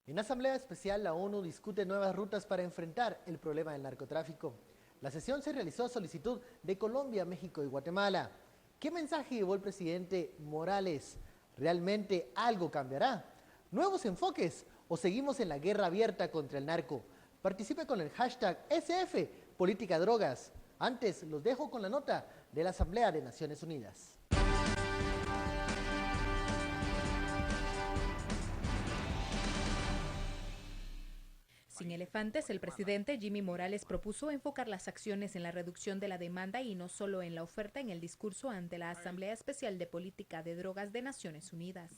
En Asamblea Especial, la ONU discute nuevas rutas para enfrentar el problema del narcotráfico. La sesión se realizó a solicitud de Colombia, México y Guatemala. ¿Qué mensaje llevó el presidente Morales? ¿Realmente algo cambiará? ¿Nuevos enfoques o seguimos en la guerra abierta contra el narco? Participe con el hashtag SF Política Drogas. Antes, los dejo con la nota de la Asamblea de Naciones Unidas. Sin elefantes, el presidente Jimmy Morales propuso enfocar las acciones en la reducción de la demanda y no solo en la oferta en el discurso ante la Asamblea Especial de Política de Drogas de Naciones Unidas.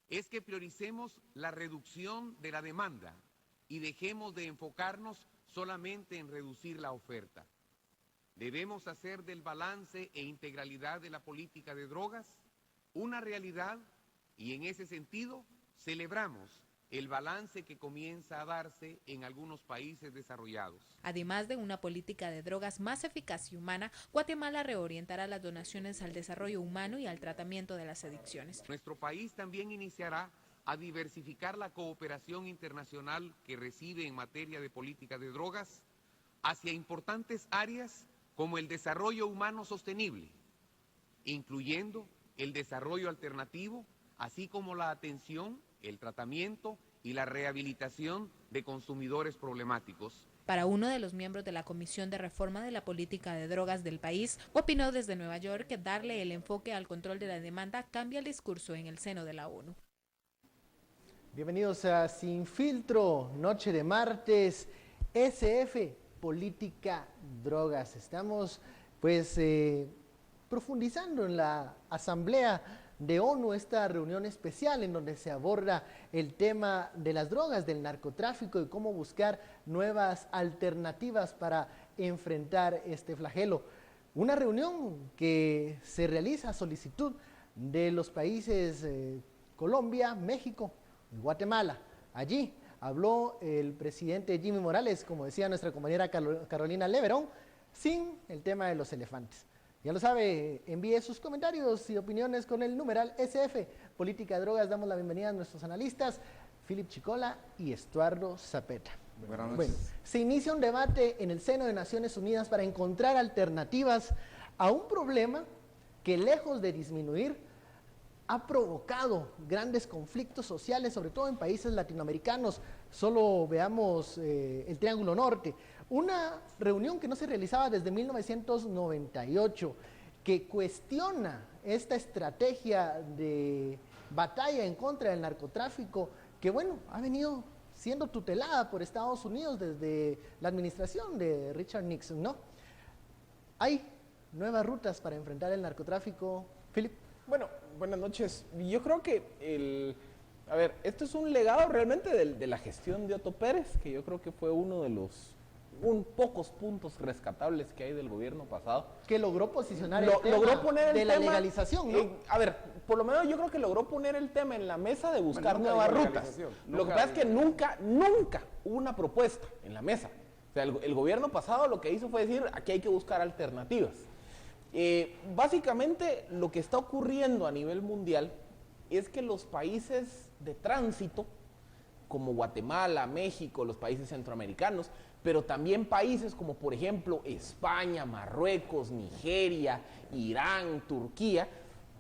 Es que prioricemos la reducción de la demanda y dejemos de enfocarnos solamente en reducir la oferta. Debemos hacer del balance e integralidad de la política de drogas una realidad y en ese sentido celebramos el balance que comienza a darse en algunos países desarrollados. Además de una política de drogas más eficaz y humana, Guatemala reorientará las donaciones al desarrollo humano y al tratamiento de las adicciones. Nuestro país también iniciará a diversificar la cooperación internacional que recibe en materia de política de drogas hacia importantes áreas como el desarrollo humano sostenible, incluyendo el desarrollo alternativo, así como la atención, el tratamiento y la rehabilitación de consumidores problemáticos. Para uno de los miembros de la Comisión de Reforma de la Política de Drogas del país, opinó desde Nueva York que darle el enfoque al control de la demanda cambia el discurso en el seno de la ONU. Bienvenidos a Sin Filtro, noche de martes, SF Política Drogas. Estamos profundizando en la Asamblea de ONU, esta reunión especial en donde se aborda el tema de las drogas, del narcotráfico y cómo buscar nuevas alternativas para enfrentar este flagelo. Una reunión que se realiza a solicitud de los países Colombia, México y Guatemala. Allí habló el presidente Jimmy Morales, como decía nuestra compañera Carolina Leverón, sin el tema de los elefantes. Ya lo sabe, envíe sus comentarios y opiniones con el numeral SF Política de Drogas. Damos la bienvenida a nuestros analistas, Philip Chicola y Estuardo Zapeta. Buenas noches. Bueno, se inicia un debate en el seno de Naciones Unidas para encontrar alternativas a un problema que, lejos de disminuir, ha provocado grandes conflictos sociales, sobre todo en países latinoamericanos. Solo veamos el Triángulo Norte. Una reunión que no se realizaba desde 1998, que cuestiona esta estrategia de batalla en contra del narcotráfico, que bueno, ha venido siendo tutelada por Estados Unidos desde la administración de Richard Nixon, ¿no? Hay nuevas rutas para enfrentar el narcotráfico, Philip. Bueno, buenas noches. Yo creo que esto es un legado realmente de la gestión de Otto Pérez, que yo creo que fue uno de los pocos puntos rescatables que hay del gobierno pasado. Que logró posicionar el tema de la legalización, ¿no? Por lo menos yo creo que logró poner el tema en la mesa de buscar nuevas rutas. Lo que pasa es que nunca hubo una propuesta en la mesa. O sea, el gobierno pasado lo que hizo fue decir, aquí hay que buscar alternativas. Básicamente lo que está ocurriendo a nivel mundial es que los países de tránsito, como Guatemala, México, los países centroamericanos, pero también países como por ejemplo España, Marruecos, Nigeria, Irán, Turquía,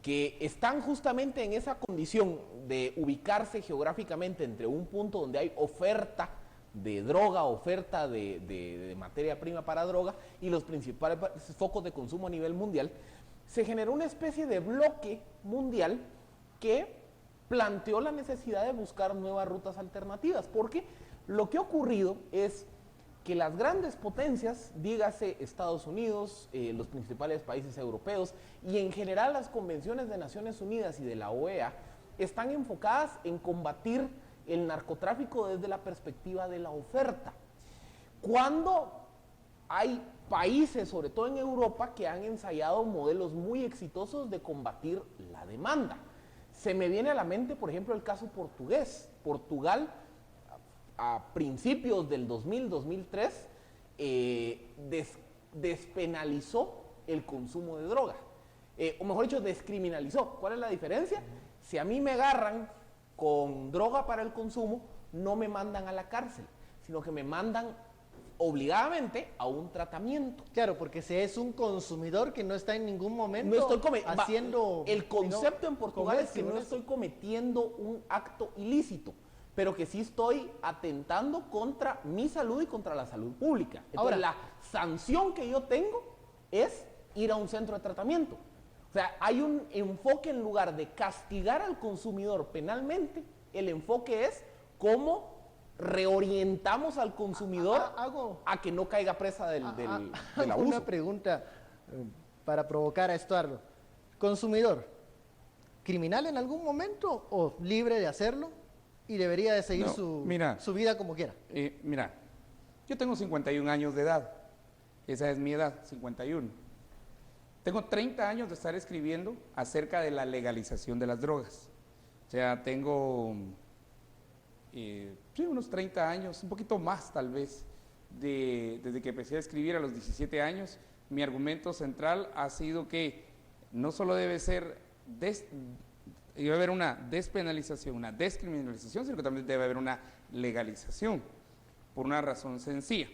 que están justamente en esa condición de ubicarse geográficamente entre un punto donde hay oferta de droga, oferta de materia prima para droga y los principales focos de consumo a nivel mundial, se generó una especie de bloque mundial que planteó la necesidad de buscar nuevas rutas alternativas, porque lo que ha ocurrido es que las grandes potencias, dígase Estados Unidos, los principales países europeos y en general las convenciones de Naciones Unidas y de la OEA, están enfocadas en combatir el narcotráfico desde la perspectiva de la oferta. Cuando hay países, sobre todo en Europa, que han ensayado modelos muy exitosos de combatir la demanda. Se me viene a la mente, por ejemplo, el caso portugués. Portugal, a principios del 2000-2003, despenalizó el consumo de droga. O mejor dicho, descriminalizó. ¿Cuál es la diferencia? Si a mí me agarran con droga para el consumo, no me mandan a la cárcel, sino que me mandan obligadamente a un tratamiento. Claro, porque si es un consumidor que no está en ningún momento No estoy haciendo... el concepto en Portugal es que no comercio, estoy cometiendo un acto ilícito, pero que sí estoy atentando contra mi salud y contra la salud pública. Entonces, ahora, la sanción que yo tengo es ir a un centro de tratamiento. O sea, hay un enfoque, en lugar de castigar al consumidor penalmente, el enfoque es cómo reorientamos al consumidor a que no caiga presa del abuso. Una pregunta para provocar a Estuardo. ¿Consumidor criminal en algún momento o libre de hacerlo y debería de seguir su vida como quiera? Mira, yo tengo 51 años de edad. Esa es mi edad, 51. Tengo 30 años de estar escribiendo acerca de la legalización de las drogas. O sea, tengo unos 30 años, un poquito más tal vez, desde que empecé a escribir a los 17 años. Mi argumento central ha sido que no solo debe haber una despenalización, una descriminalización, sino que también debe haber una legalización, por una razón sencilla.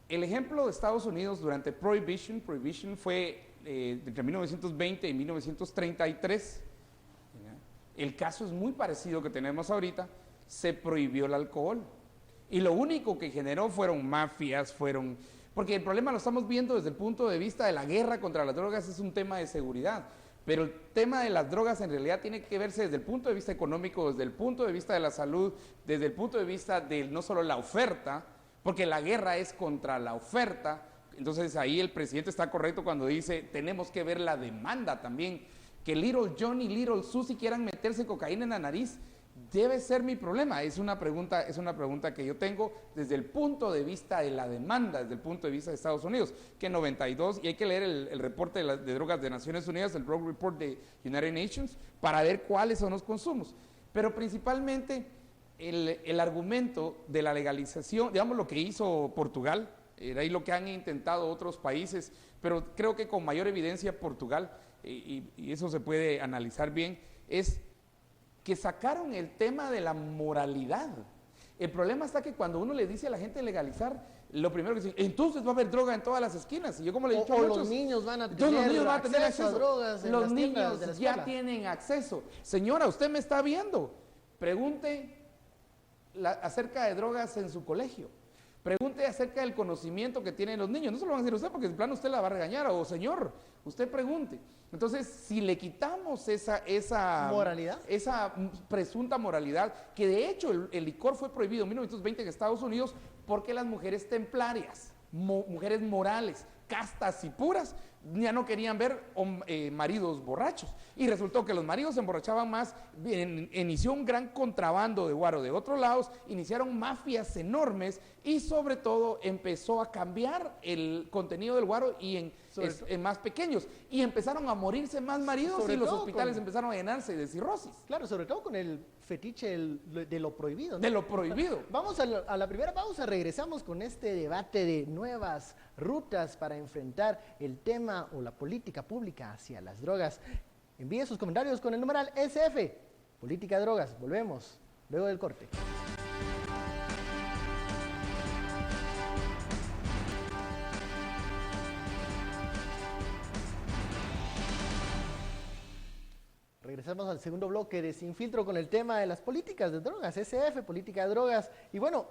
El ejemplo de Estados Unidos durante Prohibition fue entre 1920 y 1933. El caso es muy parecido que tenemos ahorita. Se prohibió el alcohol y lo único que generó fueron mafias, porque el problema lo estamos viendo desde el punto de vista de la guerra contra las drogas, es un tema de seguridad, pero el tema de las drogas en realidad tiene que verse desde el punto de vista económico, desde el punto de vista de la salud, desde el punto de vista de no solo la oferta, porque la guerra es contra la oferta. Entonces ahí el presidente está correcto cuando dice tenemos que ver la demanda también. Que Little John y Little Susie quieran meterse cocaína en la nariz debe ser mi problema. Es una pregunta que yo tengo desde el punto de vista de la demanda, desde el punto de vista de Estados Unidos, que en 92, y hay que leer el reporte de drogas de Naciones Unidas, el Drug Report de United Nations, para ver cuáles son los consumos. Pero principalmente el argumento de la legalización, digamos lo que hizo Portugal, era ahí lo que han intentado otros países, pero creo que con mayor evidencia Portugal, y eso se puede analizar bien, es que sacaron el tema de la moralidad. El problema está que cuando uno le dice a la gente legalizar, lo primero que dice, entonces va a haber droga en todas las esquinas. Y yo como le he dicho a muchos, los niños van a tener acceso a drogas en los las tiendas de la niños ya escuela. tienen acceso. Señora, usted me está viendo. Pregunte acerca de drogas en su colegio. Pregunte acerca del conocimiento que tienen los niños. No se lo van a decir a usted porque de plano usted la va a regañar. O señor, usted pregunte. Entonces, si le quitamos esa moralidad, esa presunta moralidad, que de hecho el licor fue prohibido en 1920 en Estados Unidos porque las mujeres templarias, mujeres morales, castas y puras, ya no querían ver maridos borrachos. Y resultó que los maridos se emborrachaban más, inició un gran contrabando de guaro de otros lados, iniciaron mafias enormes y sobre todo empezó a cambiar el contenido del guaro y en más pequeños. Y empezaron a morirse más maridos y los hospitales empezaron a llenarse de cirrosis. Claro, sobre todo con el fetiche de lo prohibido, ¿no? De lo prohibido. Vamos a la primera pausa, regresamos con este debate de nuevas rutas para enfrentar el tema o la política pública hacia las drogas. Envíe sus comentarios con el numeral SF, Política de Drogas. Volvemos luego del corte. Regresamos al segundo bloque de Sin Filtro con el tema de las políticas de drogas, SF, política de drogas. Y bueno,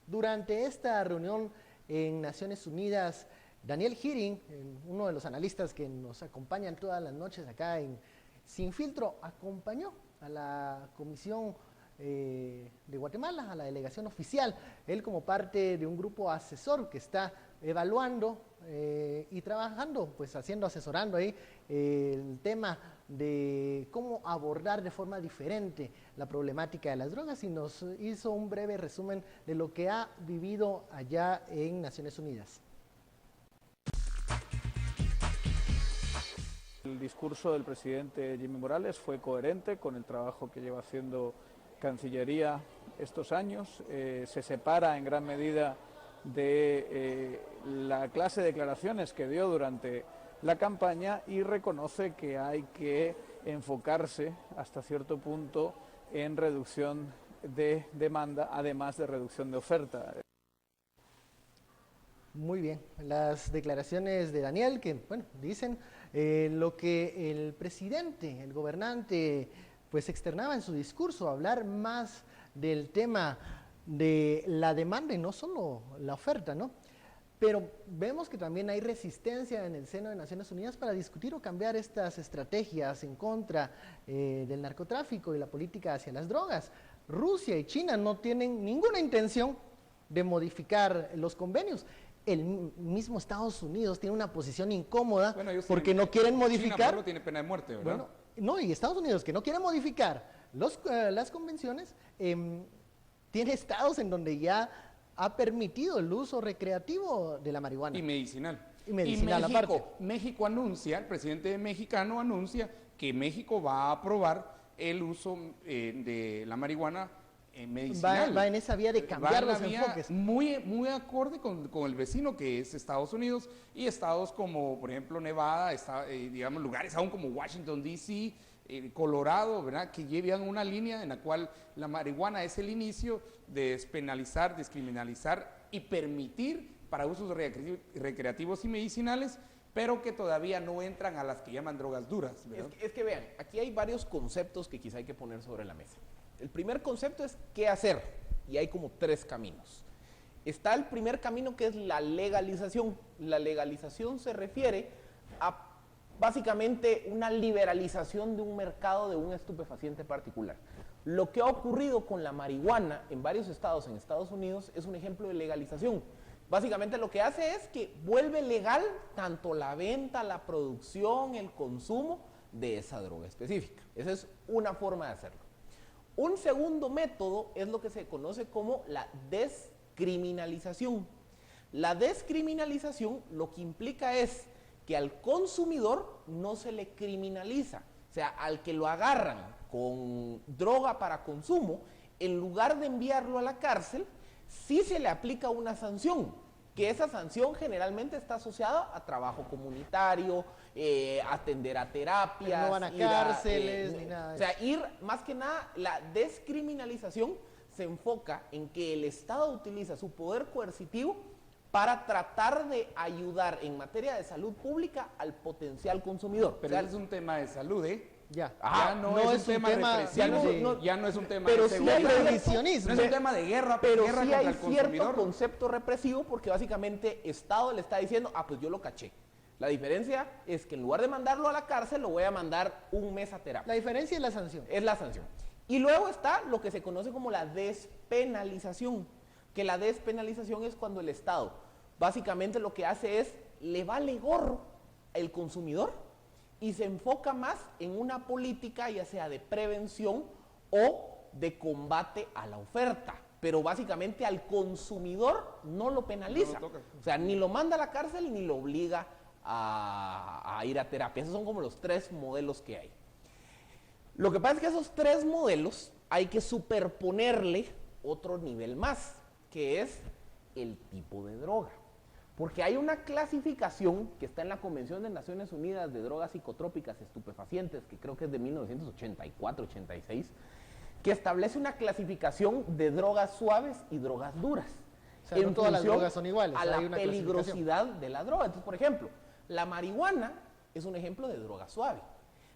durante esta reunión en Naciones Unidas, Daniel Hearing, uno de los analistas que nos acompañan todas las noches acá en Sin Filtro, acompañó a la Comisión de Guatemala, a la delegación oficial, él como parte de un grupo asesor que está evaluando y trabajando, pues asesorando ahí el tema de cómo abordar de forma diferente la problemática de las drogas, y nos hizo un breve resumen de lo que ha vivido allá en Naciones Unidas. El discurso del presidente Jimmy Morales fue coherente con el trabajo que lleva haciendo Cancillería estos años, se separa en gran medida de la clase de declaraciones que dio durante la campaña y reconoce que hay que enfocarse hasta cierto punto en reducción de demanda, además de reducción de oferta. Muy bien, las declaraciones de Daniel que, bueno, dicen lo que el presidente, el gobernante, pues externaba en su discurso, hablar más del tema de la demanda y no solo la oferta, ¿no? Pero vemos que también hay resistencia en el seno de Naciones Unidas para discutir o cambiar estas estrategias en contra del narcotráfico y la política hacia las drogas. Rusia y China no tienen ninguna intención de modificar los convenios. El mismo Estados Unidos tiene una posición incómoda porque no quieren modificar. China tiene pena de muerte, ¿verdad? Bueno, no, y Estados Unidos que no quiere modificar las convenciones, tiene estados en donde ya ha permitido el uso recreativo de la marihuana. Y medicinal. Y medicinal aparte. México anuncia, el presidente mexicano anuncia que México va a aprobar el uso de la marihuana medicinal. Va en esa vía de cambiar los enfoques. Muy acorde con el vecino que es Estados Unidos y estados como, por ejemplo, Nevada, digamos, lugares aún como Washington, D.C., Colorado, ¿verdad? Que llevan una línea en la cual la marihuana es el inicio de despenalizar, descriminalizar y permitir para usos recreativos y medicinales, pero que todavía no entran a las que llaman drogas duras, ¿verdad? Es que vean, aquí hay varios conceptos que quizá hay que poner sobre la mesa. El primer concepto es qué hacer, y hay como 3 caminos. Está el primer camino, que es la legalización. La legalización se refiere a básicamente una liberalización de un mercado de un estupefaciente particular. Lo que ha ocurrido con la marihuana en varios estados en Estados Unidos es un ejemplo de legalización. Básicamente lo que hace es que vuelve legal tanto la venta, la producción, el consumo de esa droga específica. Esa es una forma de hacerlo. Un segundo método es lo que se conoce como la descriminalización. La descriminalización lo que implica es que al consumidor no se le criminaliza. O sea, al que lo agarran con droga para consumo, en lugar de enviarlo a la cárcel, sí se le aplica una sanción, que esa sanción generalmente está asociada a trabajo comunitario, atender a terapias. No van a cárceles ni nada. O sea, más que nada, la descriminalización se enfoca en que el Estado utiliza su poder coercitivo para tratar de ayudar en materia de salud pública al potencial consumidor. Pero ese es un tema de salud, ¿eh? Ya. Ya no es un tema represivo, ya no es un tema pero de sí seguridad, revisionismo. no es un tema de guerra, pero guerra sí contra hay el cierto consumidor. concepto represivo porque básicamente Estado le está diciendo, pues yo lo caché. La diferencia es que en lugar de mandarlo a la cárcel, lo voy a mandar un mes a terapia. La diferencia es la sanción. Es la sanción. Y luego está lo que se conoce como la despenalización, que la despenalización es cuando el Estado básicamente lo que hace es, le vale gorro el consumidor y se enfoca más en una política ya sea de prevención o de combate a la oferta. Pero básicamente al consumidor no lo penaliza. No lo toca. O sea, ni lo manda a la cárcel ni lo obliga a ir a terapia. Esos son como los 3 modelos que hay. Lo que pasa es que esos 3 modelos hay que superponerle otro nivel más, que es el tipo de droga. Porque hay una clasificación que está en la Convención de Naciones Unidas de Drogas Psicotrópicas Estupefacientes, que creo que es de 1984-86, que establece una clasificación de drogas suaves y drogas duras. O sea, no todas las drogas son iguales. A la hay una peligrosidad de la droga. Entonces, por ejemplo, la marihuana es un ejemplo de droga suave.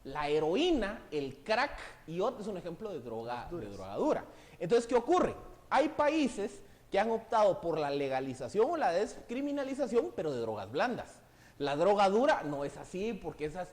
La heroína, el crack y otro es un ejemplo de droga dura. Entonces, ¿qué ocurre? Hay países que han optado por la legalización o la descriminalización, pero de drogas blandas. La droga dura no es así porque esa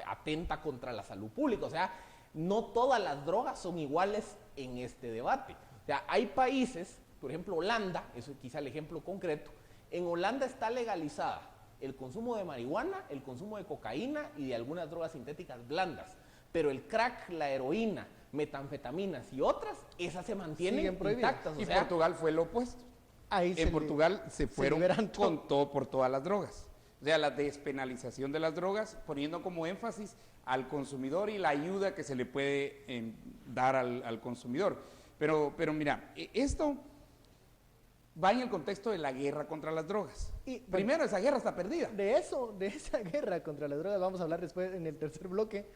atenta contra la salud pública. O sea, no todas las drogas son iguales en este debate. O sea, hay países, por ejemplo Holanda, eso es quizá el ejemplo concreto, en Holanda está legalizada el consumo de marihuana, el consumo de cocaína y de algunas drogas sintéticas blandas. Pero el crack, la heroína, metanfetaminas y otras, esas se mantienen intactas. Y Portugal fue lo opuesto. En Portugal se fueron por todas las drogas. O sea, la despenalización de las drogas, poniendo como énfasis al consumidor y la ayuda que se le puede dar al consumidor. Pero mira, esto va en el contexto de la guerra contra las drogas. Y, Primero, esa guerra está perdida. De esa guerra contra las drogas, vamos a hablar después en el tercer bloque.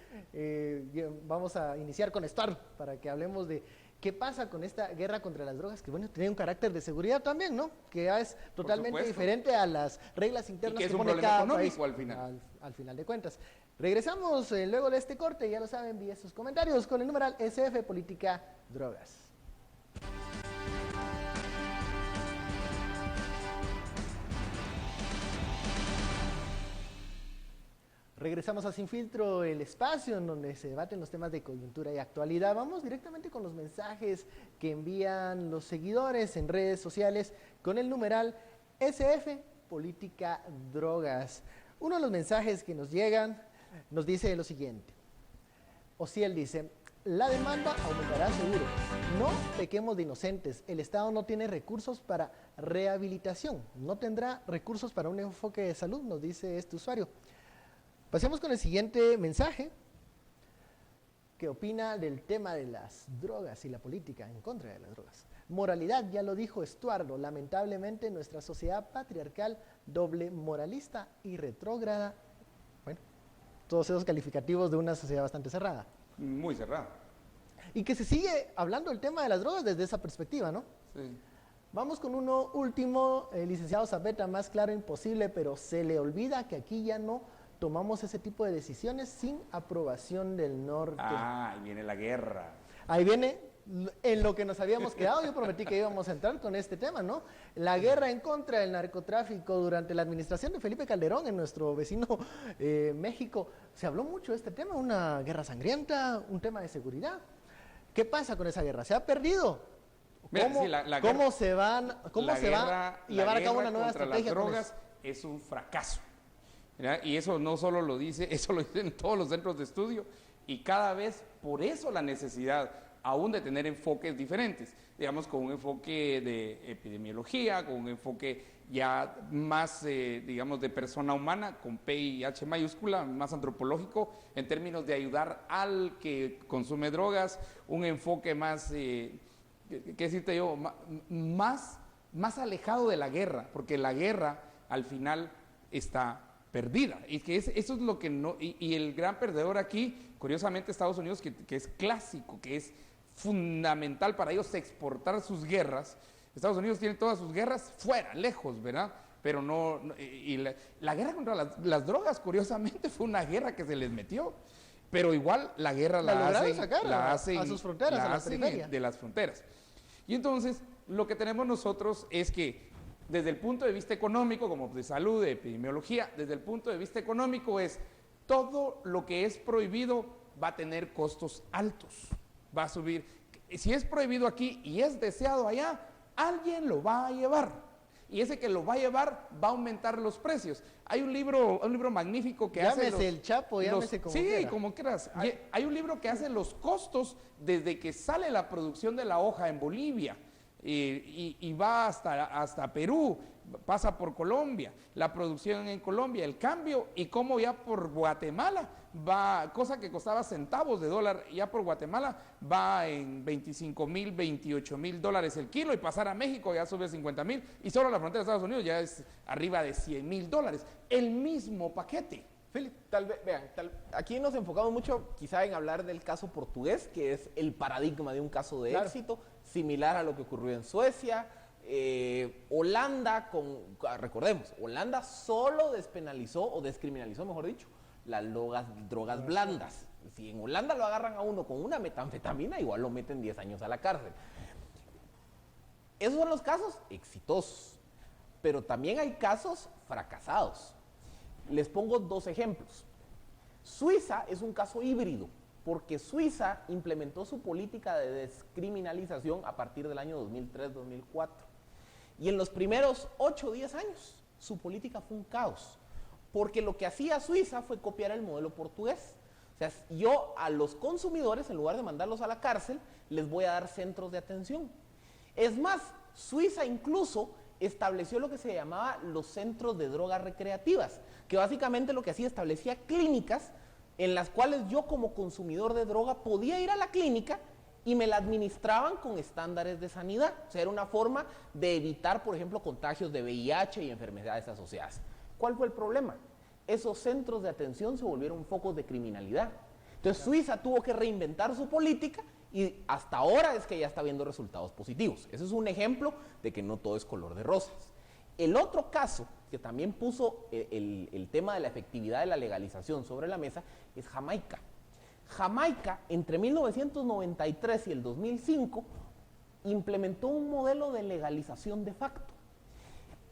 Vamos a iniciar con Star para que hablemos de qué pasa con esta guerra contra las drogas, que bueno, tiene un carácter de seguridad también, ¿no? Que es totalmente diferente a las reglas internas que es un pone problema cada económico país al final. al final de cuentas. Regresamos luego de este corte, ya lo saben, envíe sus comentarios con el numeral SF Política Drogas. Regresamos a Sin Filtro, el espacio en donde se debaten los temas de coyuntura y actualidad. Vamos directamente con los mensajes que envían los seguidores en redes sociales con el numeral SF Política Drogas. Uno de los mensajes que nos llegan nos dice lo siguiente. Ociel dice: la demanda aumentará seguro. No pequemos de inocentes. El Estado no tiene recursos para rehabilitación. No tendrá recursos para un enfoque de salud, nos dice este usuario. Pasemos con el siguiente mensaje, que opina del tema de las drogas y la política en contra de las drogas. Moralidad, ya lo dijo Estuardo, lamentablemente nuestra sociedad patriarcal, doble moralista y retrógrada. Bueno, todos esos calificativos de una sociedad bastante cerrada. Muy cerrada. Y que se sigue hablando del tema de las drogas desde esa perspectiva, ¿no? Sí. Vamos con uno último, licenciado Zapeta, más claro imposible, pero se le olvida que aquí ya no tomamos ese tipo de decisiones sin aprobación del norte. Ah, ahí viene la guerra. Ahí viene en lo que nos habíamos quedado. Yo prometí que íbamos a entrar con este tema, ¿no? La guerra en contra del narcotráfico durante la administración de Felipe Calderón en nuestro vecino México. Se habló mucho de este tema, una guerra sangrienta, un tema de seguridad. ¿Qué pasa con esa guerra? ¿Se ha perdido? Mira, ¿Cómo, sí, ¿cómo se va a llevar a cabo una nueva estrategia? Las drogas es un fracaso. ¿Verdad? Y eso no solo lo dice, eso lo dicen todos los centros de estudio, y cada vez por eso la necesidad aún de tener enfoques diferentes, digamos, con un enfoque de epidemiología, con un enfoque ya más, digamos, de persona humana, con P y H mayúscula, más antropológico, en términos de ayudar al que consume drogas, un enfoque más, ¿qué decirte yo?, más alejado de la guerra, porque la guerra al final está perdida, y que eso es lo que no, y el gran perdedor aquí, curiosamente, Estados Unidos, que es clásico, que es fundamental para ellos exportar sus guerras. Estados Unidos tiene todas sus guerras fuera, lejos, ¿verdad? Pero y la guerra contra las drogas, curiosamente, fue una guerra que se les metió, pero igual la guerra la hacen a sus fronteras, a la periferia de las fronteras. Y entonces, lo que tenemos nosotros es que desde el punto de vista económico, como de salud, de epidemiología, desde el punto de vista económico es todo lo que es prohibido va a tener costos altos, va a subir. Si es prohibido aquí y es deseado allá, alguien lo va a llevar. Y ese que lo va a llevar va a aumentar los precios. Hay un libro magnífico que hace llámese el Chapo, llámese como quiera. quiera. Sí, como quieras. Hay un libro que hace los costos desde que sale la producción de la hoja en Bolivia. Y va hasta Perú, pasa por Colombia, la producción en Colombia, el cambio, y cómo ya por Guatemala va, cosa que costaba centavos de dólar, ya por Guatemala va en 25,000, 28,000 dólares el kilo, y pasar a México ya sube a 50,000, y solo la frontera de Estados Unidos ya es arriba de 100,000 dólares, el mismo paquete. Philip, tal vez, vean, aquí nos enfocamos mucho quizá en hablar del caso portugués, que es el paradigma de un caso de éxito, similar a lo que ocurrió en Suecia. Holanda, recordemos, Holanda solo despenalizó, o descriminalizó, mejor dicho, las drogas blandas. Si en Holanda lo agarran a uno con una metanfetamina, igual lo meten 10 años a la cárcel. Esos son los casos exitosos, pero también hay casos fracasados. Les pongo dos ejemplos. Suiza es un caso híbrido, porque Suiza implementó su política de descriminalización a partir del año 2003-2004. Y en los primeros 8 o 10 años, su política fue un caos, porque lo que hacía Suiza fue copiar el modelo portugués. O sea, yo a los consumidores, en lugar de mandarlos a la cárcel, les voy a dar centros de atención. Es más, Suiza incluso estableció lo que se llamaba los centros de drogas recreativas, que básicamente lo que hacía, establecía clínicas en las cuales yo como consumidor de droga podía ir a la clínica y me la administraban con estándares de sanidad. O sea, era una forma de evitar, por ejemplo, contagios de VIH y enfermedades asociadas. ¿Cuál fue el problema? Esos centros de atención se volvieron focos de criminalidad. Entonces Suiza tuvo que reinventar su política y hasta ahora es que ya está viendo resultados positivos. Ese es un ejemplo de que no todo es color de rosas. El otro caso que también puso el tema de la efectividad de la legalización sobre la mesa es Jamaica. Jamaica, entre 1993 y el 2005, implementó un modelo de legalización de facto.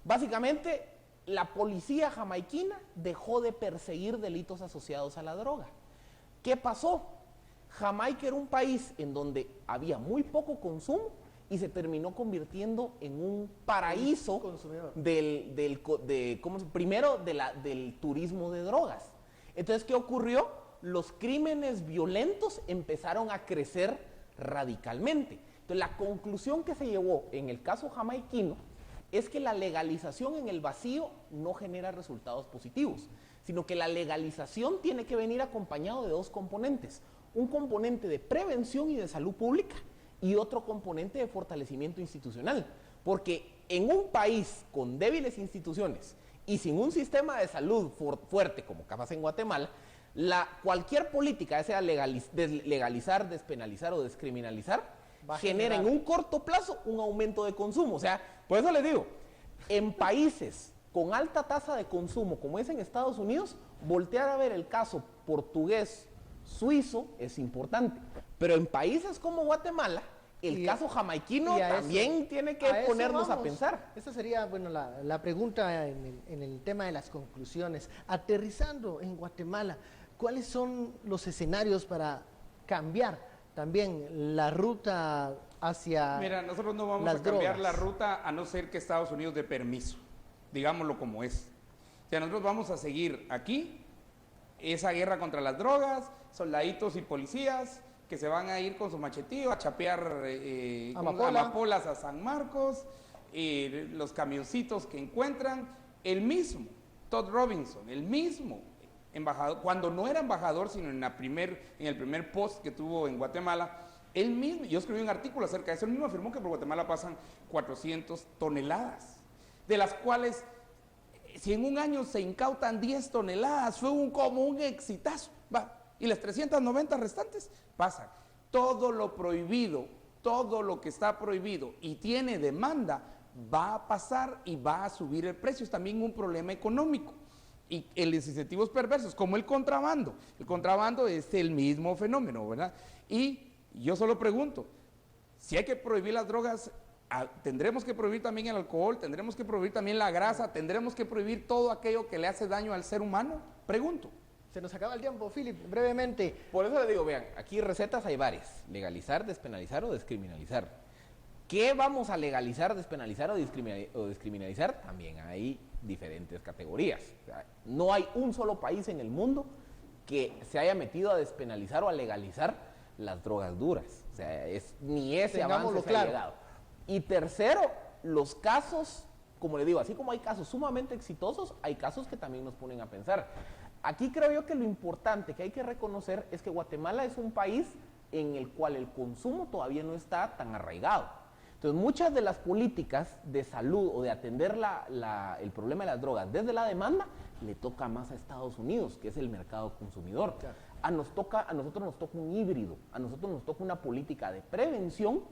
Básicamente, la policía jamaiquina dejó de perseguir delitos asociados a la droga. ¿Qué pasó? Jamaica era un país en donde había muy poco consumo y se terminó convirtiendo en un paraíso del turismo de drogas. Entonces, ¿qué ocurrió? Los crímenes violentos empezaron a crecer radicalmente. Entonces, la conclusión que se llevó en el caso jamaiquino es que la legalización en el vacío no genera resultados positivos, sino que la legalización tiene que venir acompañado de dos componentes: un componente de prevención y de salud pública y otro componente de fortalecimiento institucional, porque en un país con débiles instituciones y sin un sistema de salud fuerte como pasa en Guatemala, cualquier política, sea legalizar, despenalizar o descriminalizar, genera en un corto plazo un aumento de consumo. O sea, por eso les digo, en países con alta tasa de consumo, como es en Estados Unidos, voltear a ver el caso portugués, suizo, es importante. Pero en países como Guatemala, el caso jamaiquino también tiene que ponernos a pensar. Esa sería, bueno, la pregunta en el tema de las conclusiones. Aterrizando en Guatemala, ¿cuáles son los escenarios para cambiar también la ruta hacia Mira, nosotros no vamos las a cambiar drogas? la ruta a no ser que Estados Unidos dé permiso, digámoslo como es. O sea, nosotros vamos a seguir aquí esa guerra contra las drogas, soldaditos y policías que se van a ir con su machetío a chapear amapolas a San Marcos, los camioncitos que encuentran. El mismo Todd Robinson, el mismo embajador, cuando no era embajador, sino en el primer post que tuvo en Guatemala, él mismo, yo escribí un artículo acerca de eso, él mismo afirmó que por Guatemala pasan 400 toneladas, de las cuales, si en un año se incautan 10 toneladas, fue como un exitazo, ¿va? Y las 390 restantes pasan. Todo lo prohibido, todo lo que está prohibido y tiene demanda, va a pasar y va a subir el precio. Es también un problema económico. Y los incentivos perversos, como el contrabando. El contrabando es el mismo fenómeno, ¿verdad? Y yo solo pregunto, si hay que prohibir las drogas, tendremos que prohibir también el alcohol, tendremos que prohibir también la grasa, tendremos que prohibir todo aquello que le hace daño al ser humano. Pregunto. Se nos acaba el tiempo, Philip, brevemente. Por eso les digo, vean, aquí recetas hay varias: legalizar, despenalizar o descriminalizar. ¿Qué vamos a legalizar, despenalizar o descriminalizar? También hay diferentes categorías. O sea, no hay un solo país en el mundo que se haya metido a despenalizar o a legalizar las drogas duras. O sea, ni ese avance se ha llegado. Y tercero, los casos, como les digo, así como hay casos sumamente exitosos, hay casos que también nos ponen a pensar. Aquí creo yo que lo importante que hay que reconocer es que Guatemala es un país en el cual el consumo todavía no está tan arraigado. Entonces, muchas de las políticas de salud o de atender el problema de las drogas desde la demanda le toca más a Estados Unidos, que es el mercado consumidor. Claro. A nosotros nos toca un híbrido, a nosotros nos toca una política de prevención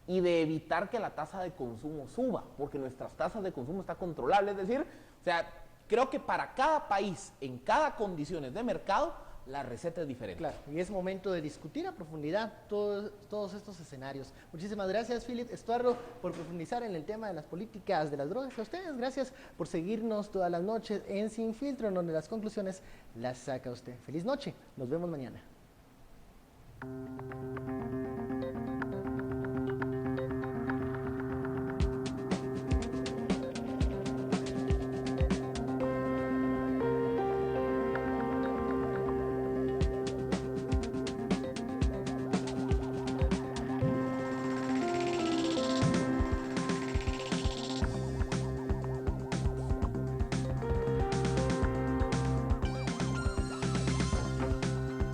y de evitar que la tasa de consumo suba, porque nuestras tasas de consumo están controlables. Es decir, o sea, creo que para cada país, en cada condiciones de mercado, la receta es diferente. Claro, y es momento de discutir a profundidad todos estos escenarios. Muchísimas gracias, Philip Estuardo, por profundizar en el tema de las políticas de las drogas. A ustedes, gracias por seguirnos todas las noches en Sin Filtro, en donde las conclusiones las saca usted. Feliz noche, nos vemos mañana.